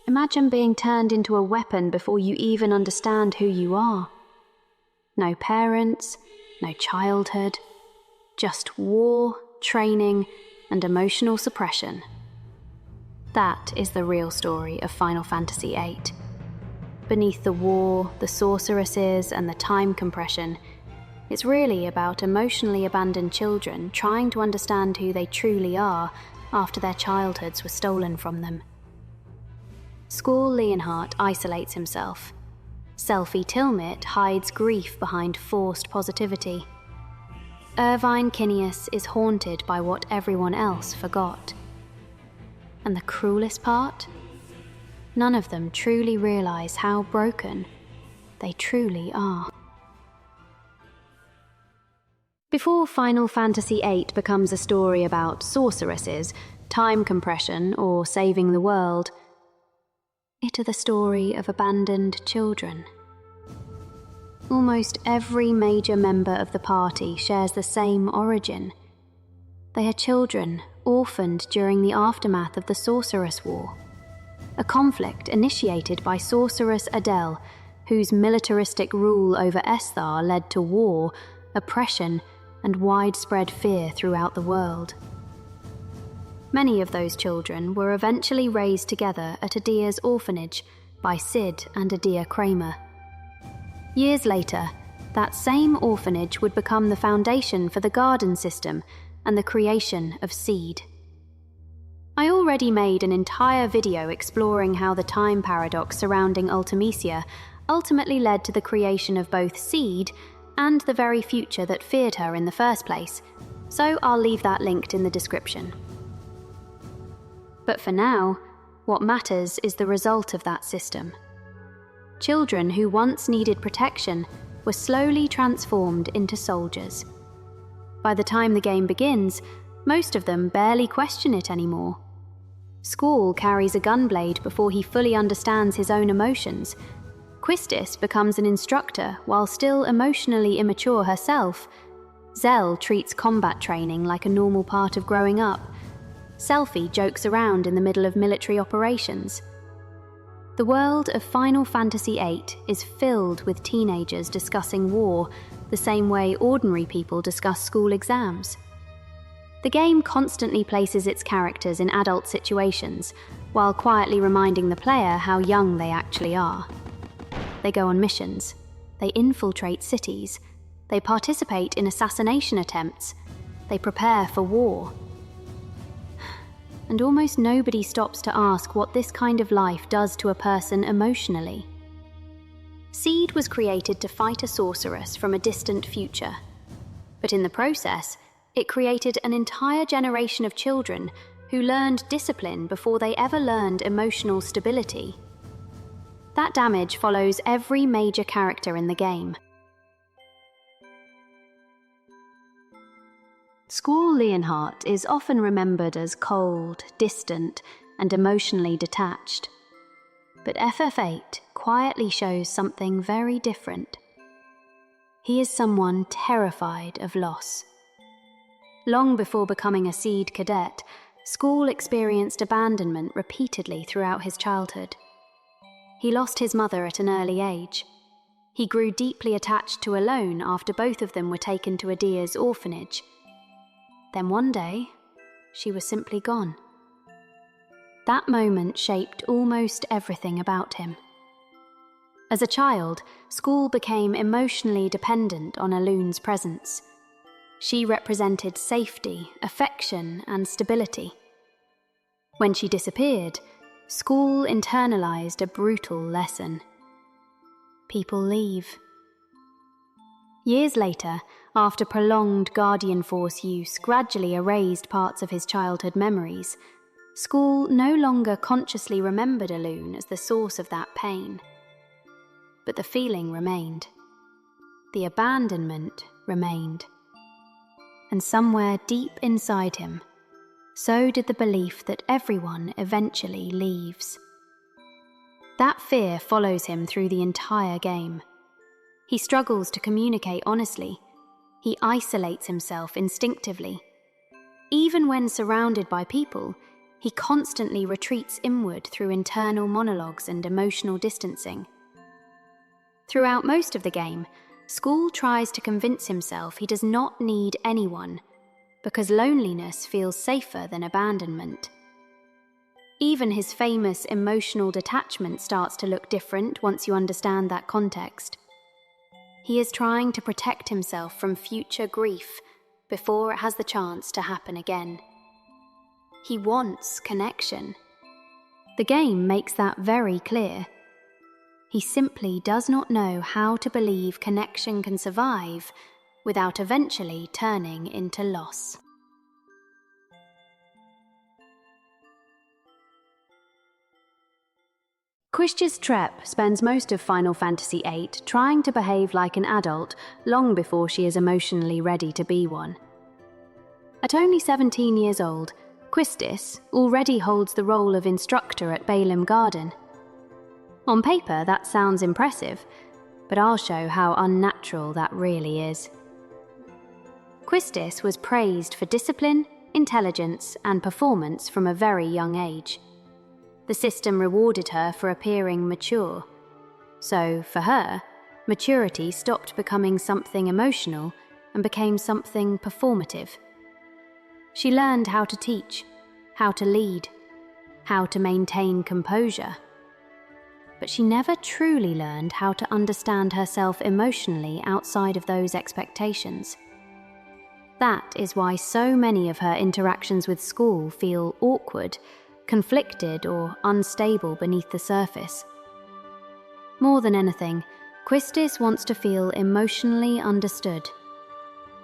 Imagine being turned into a weapon before you even understand who you are. No parents, no childhood, just war, training, and emotional suppression. That is the real story of Final Fantasy VIII. Beneath the war, the sorceresses, and the time compression, it's really about emotionally abandoned children trying to understand who they truly are after their childhoods were stolen from them. Squall Leonhart isolates himself. Selphie hides grief behind forced positivity. Irvine is haunted by what everyone else forgot. And the cruelest part? None of them truly realize how broken they truly are. Before Final Fantasy VIII becomes a story about sorceresses, time compression, or saving the world, it is the story of abandoned children. Almost every major member of the party shares the same origin. They are children orphaned during the aftermath of the Sorceress War, a conflict initiated by sorceress Edea, whose militaristic rule over Esthar led to war, oppression, and widespread fear throughout the world. Many of those children were eventually raised together at Edea's orphanage by Sid and Edea Kramer. Years later, that same orphanage would become the foundation for the garden system and the creation of Seed. I already made an entire video exploring how the time paradox surrounding Ultimecia ultimately led to the creation of both Seed and the very future that feared her in the first place, so I'll leave that linked in the description. But for now, what matters is the result of that system. Children who once needed protection were slowly transformed into soldiers. By the time the game begins, most of them barely question it anymore. Squall carries a gunblade before he fully understands his own emotions. Quistis becomes an instructor while still emotionally immature herself. Zell treats combat training like a normal part of growing up. Selphie jokes around in the middle of military operations. The world of Final Fantasy VIII is filled with teenagers discussing war, the same way ordinary people discuss school exams. The game constantly places its characters in adult situations, while quietly reminding the player how young they actually are. They go on missions, they infiltrate cities, they participate in assassination attempts, they prepare for war. And almost nobody stops to ask what this kind of life does to a person emotionally. Seed was created to fight a sorceress from a distant future, but in the process, it created an entire generation of children who learned discipline before they ever learned emotional stability. That damage follows every major character in the game. Squall Leonhart is often remembered as cold, distant, and emotionally detached. But FF8 quietly shows something very different. He is someone terrified of loss. Long before becoming a Seed cadet, Squall experienced abandonment repeatedly throughout his childhood. He lost his mother at an early age. He grew deeply attached to Alone after both of them were taken to Edea's orphanage. Then one day, she was simply gone. That moment shaped almost everything about him. As a child, Squall became emotionally dependent on Alone's presence. She represented safety, affection, and stability. When she disappeared, Squall internalized a brutal lesson. People leave. Years later, after prolonged Guardian Force use gradually erased parts of his childhood memories, Squall no longer consciously remembered Alone as the source of that pain. But the feeling remained. The abandonment remained. And somewhere deep inside him, so did the belief that everyone eventually leaves. That fear follows him through the entire game. He struggles to communicate honestly. He isolates himself instinctively. Even when surrounded by people, He constantly retreats inward through internal monologues and emotional distancing. Throughout most of the game, Squall tries to convince himself he does not need anyone, because loneliness feels safer than abandonment. Even his famous emotional detachment starts to look different once you understand that context. He is trying to protect himself from future grief before it has the chance to happen again. He wants connection. The game makes that very clear. He simply does not know how to believe connection can survive without eventually turning into loss. Quistis Trepp spends most of Final Fantasy VIII trying to behave like an adult long before she is emotionally ready to be one. At only 17 years old, Quistis already holds the role of instructor at Balaam Garden. On paper, that sounds impressive, but I'll show how unnatural that really is. Quistis was praised for discipline, intelligence, and performance from a very young age. The system rewarded her for appearing mature. So, for her, maturity stopped becoming something emotional and became something performative. She learned how to teach, how to lead, how to maintain composure. But she never truly learned how to understand herself emotionally outside of those expectations. That is why so many of her interactions with Squall feel awkward, conflicted, or unstable beneath the surface. More than anything, Quistis wants to feel emotionally understood.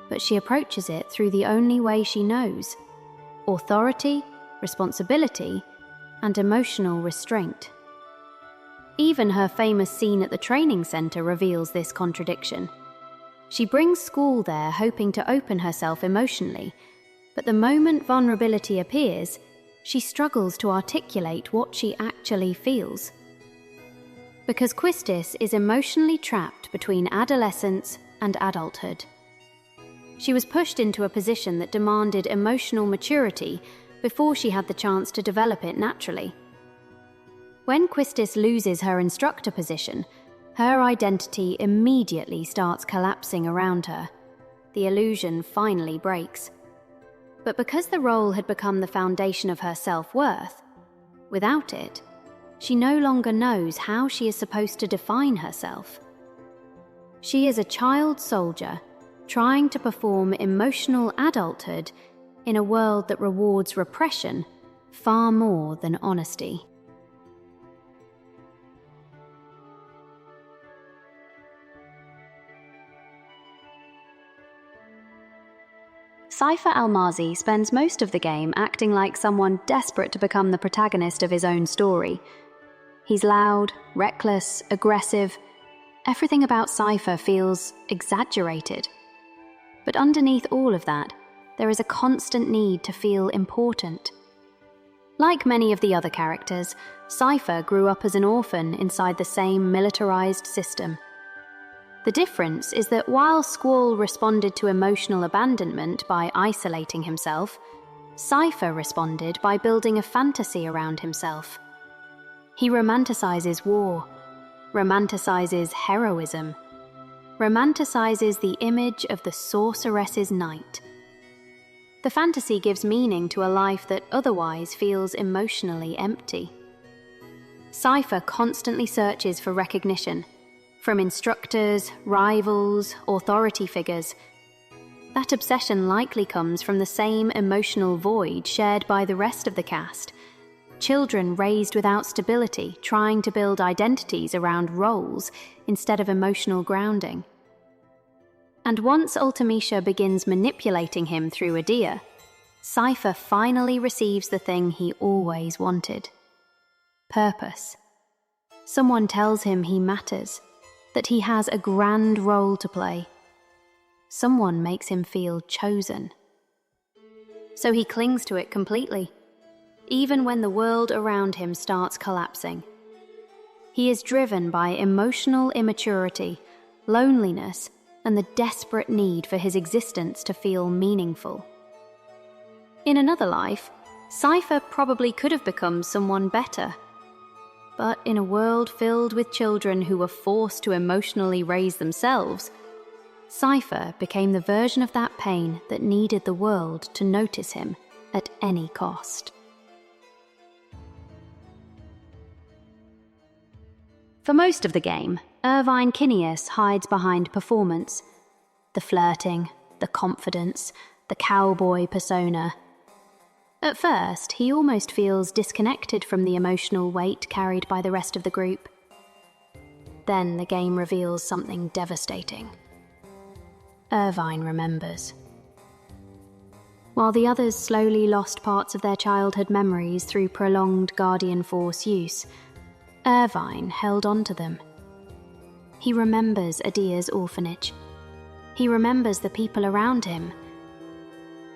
But she approaches it through the only way she knows: authority, responsibility, and emotional restraint. Even her famous scene at the training center reveals this contradiction. She brings Squall there hoping to open herself emotionally, but the moment vulnerability appears, she struggles to articulate what she actually feels. Because Quistis is emotionally trapped between adolescence and adulthood. She was pushed into a position that demanded emotional maturity before she had the chance to develop it naturally. When Quistis loses her instructor position, her identity immediately starts collapsing around her. The illusion finally breaks. But because the role had become the foundation of her self-worth, without it, she no longer knows how she is supposed to define herself. She is a child soldier trying to perform emotional adulthood in a world that rewards repression far more than honesty. Seifer Almazi spends most of the game acting like someone desperate to become the protagonist of his own story. He's loud, reckless, aggressive. Everything about Seifer feels exaggerated. But underneath all of that, there is a constant need to feel important. Like many of the other characters, Seifer grew up as an orphan inside the same militarized system. The difference is that while Squall responded to emotional abandonment by isolating himself, Seifer responded by building a fantasy around himself. He romanticizes war, romanticizes heroism, romanticizes the image of the sorceress's knight. The fantasy gives meaning to a life that otherwise feels emotionally empty. Seifer constantly searches for recognition, from instructors, rivals, authority figures. That obsession likely comes from the same emotional void shared by the rest of the cast. Children raised without stability, trying to build identities around roles instead of emotional grounding. And once Ultimecia begins manipulating him through Edea, Seifer finally receives the thing he always wanted: purpose. Someone tells him he matters, that he has a grand role to play. Someone makes him feel chosen. So he clings to it completely, even when the world around him starts collapsing. He is driven by emotional immaturity, loneliness, and the desperate need for his existence to feel meaningful. In another life, Seifer probably could have become someone better. But in a world filled with children who were forced to emotionally raise themselves, Seifer became the version of that pain that needed the world to notice him at any cost. For most of the game, Irvine Kinneas hides behind performance. The flirting, the confidence, the cowboy persona. At first, he almost feels disconnected from the emotional weight carried by the rest of the group. Then the game reveals something devastating. Irvine remembers. While the others slowly lost parts of their childhood memories through prolonged Guardian Force use, Irvine held on to them. He remembers Edea's orphanage. He remembers the people around him.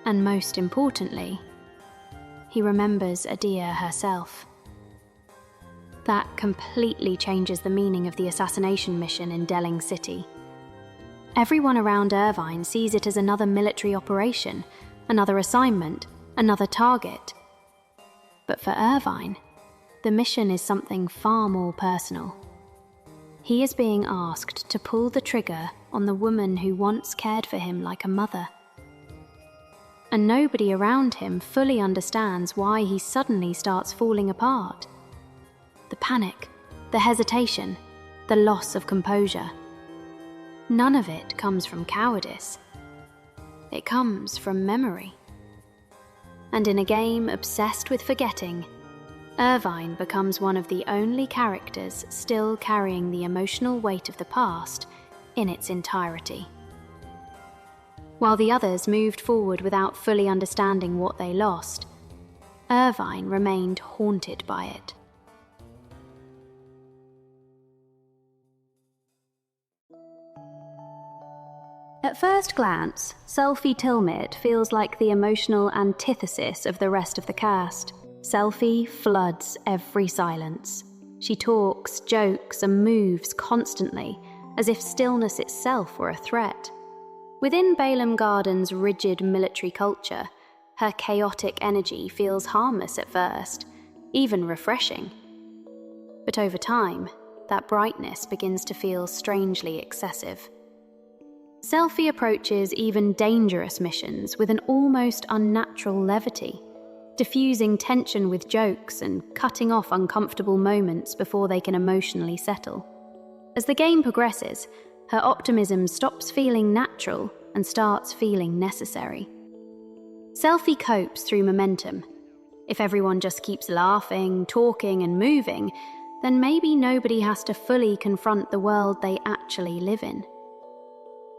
And most importantly, he remembers Edea herself. That completely changes the meaning of the assassination mission in Delling City. Everyone around Irvine sees it as another military operation, another assignment, another target. But for Irvine, the mission is something far more personal. He is being asked to pull the trigger on the woman who once cared for him like a mother. And nobody around him fully understands why he suddenly starts falling apart. The panic, the hesitation, the loss of composure. None of it comes from cowardice. It comes from memory. And in a game obsessed with forgetting, Irvine becomes one of the only characters still carrying the emotional weight of the past in its entirety. While the others moved forward without fully understanding what they lost, Irvine remained haunted by it. At first glance, Selphie Tilmit feels like the emotional antithesis of the rest of the cast. Selphie floods every silence. She talks, jokes, and moves constantly, as if stillness itself were a threat. Within Balaam Garden's rigid military culture, her chaotic energy feels harmless at first, even refreshing. But over time, that brightness begins to feel strangely excessive. Selphie approaches even dangerous missions with an almost unnatural levity, diffusing tension with jokes and cutting off uncomfortable moments before they can emotionally settle. As the game progresses, her optimism stops feeling natural and starts feeling necessary. Selphie copes through momentum. If everyone just keeps laughing, talking, and moving, then maybe nobody has to fully confront the world they actually live in.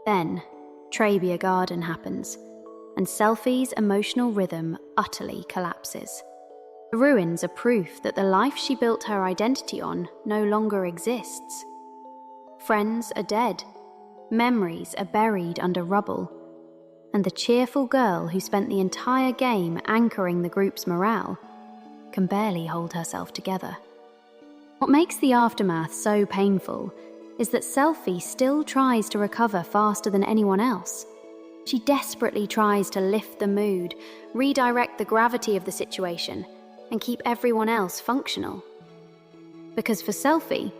Then, Trebia Garden happens, and Selphie's emotional rhythm utterly collapses. The ruins are proof that the life she built her identity on no longer exists. Friends are dead, memories are buried under rubble, and the cheerful girl who spent the entire game anchoring the group's morale can barely hold herself together. What makes the aftermath so painful is that Selphie still tries to recover faster than anyone else. She desperately tries to lift the mood, redirect the gravity of the situation, and keep everyone else functional. Because for Selphie,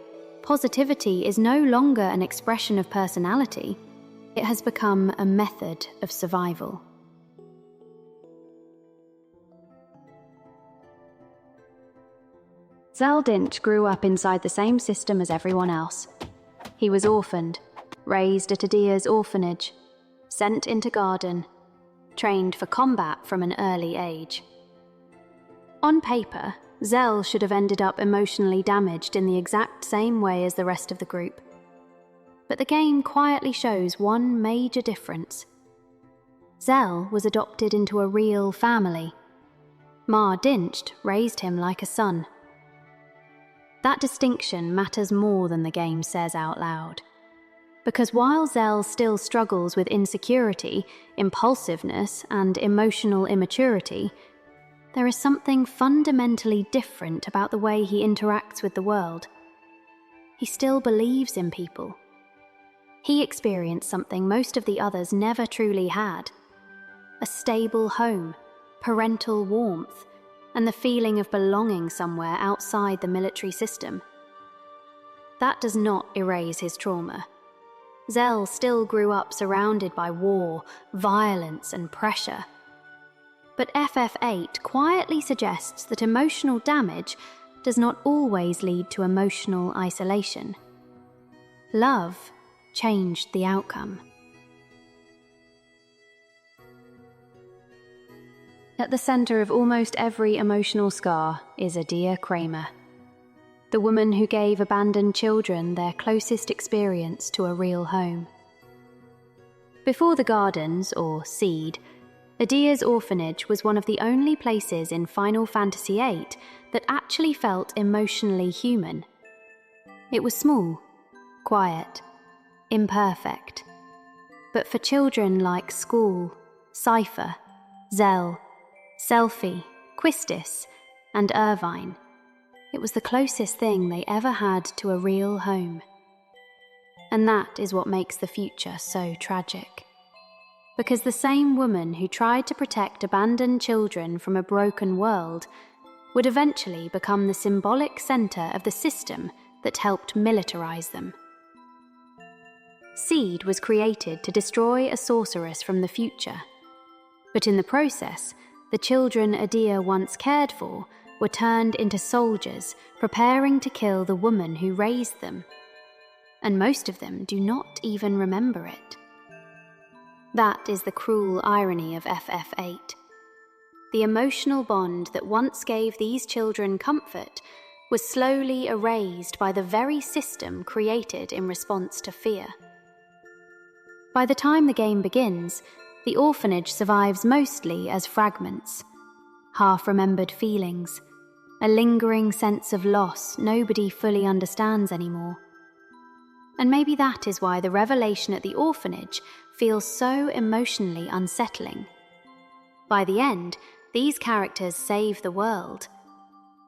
positivity is no longer an expression of personality. It has become a method of survival. Zell grew up inside the same system as everyone else. He was orphaned, raised at Edea's orphanage, sent into Garden, trained for combat from an early age. On paper, Zell should have ended up emotionally damaged in the exact same way as the rest of the group. But the game quietly shows one major difference. Zell was adopted into a real family. Ma Dincht raised him like a son. That distinction matters more than the game says out loud. Because while Zell still struggles with insecurity, impulsiveness, and emotional immaturity, there is something fundamentally different about the way he interacts with the world. He still believes in people. He experienced something most of the others never truly had. A stable home, parental warmth, and the feeling of belonging somewhere outside the military system. That does not erase his trauma. Zell still grew up surrounded by war, violence, and pressure. But FF8 quietly suggests that emotional damage does not always lead to emotional isolation. Love changed the outcome. At the center of almost every emotional scar is Edea Kramer, the woman who gave abandoned children their closest experience to a real home. Before the Gardens, or Seed, Edea's orphanage was one of the only places in Final Fantasy VIII that actually felt emotionally human. It was small, quiet, imperfect. But for children like Squall, Seifer, Zell, Selphie, Quistis, and Irvine, it was the closest thing they ever had to a real home. And that is what makes the future so tragic. Because the same woman who tried to protect abandoned children from a broken world would eventually become the symbolic center of the system that helped militarize them. Seed was created to destroy a sorceress from the future. But in the process, the children Edea once cared for were turned into soldiers preparing to kill the woman who raised them. And most of them do not even remember it. That is the cruel irony of FF8. The emotional bond that once gave these children comfort was slowly erased by the very system created in response to fear. By the time the game begins, the orphanage survives mostly as fragments, half-remembered feelings, a lingering sense of loss nobody fully understands anymore. And maybe that is why the revelation at the orphanage feels so emotionally unsettling. By the end, these characters save the world.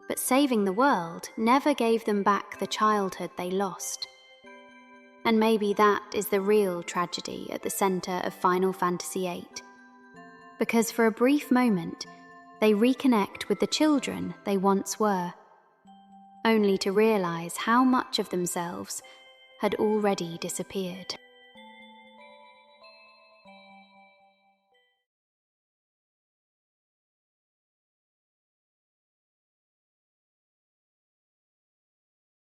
But saving the world never gave them back the childhood they lost. And maybe that is the real tragedy at the center of Final Fantasy VIII. Because for a brief moment, they reconnect with the children they once were, only to realize how much of themselves had already disappeared.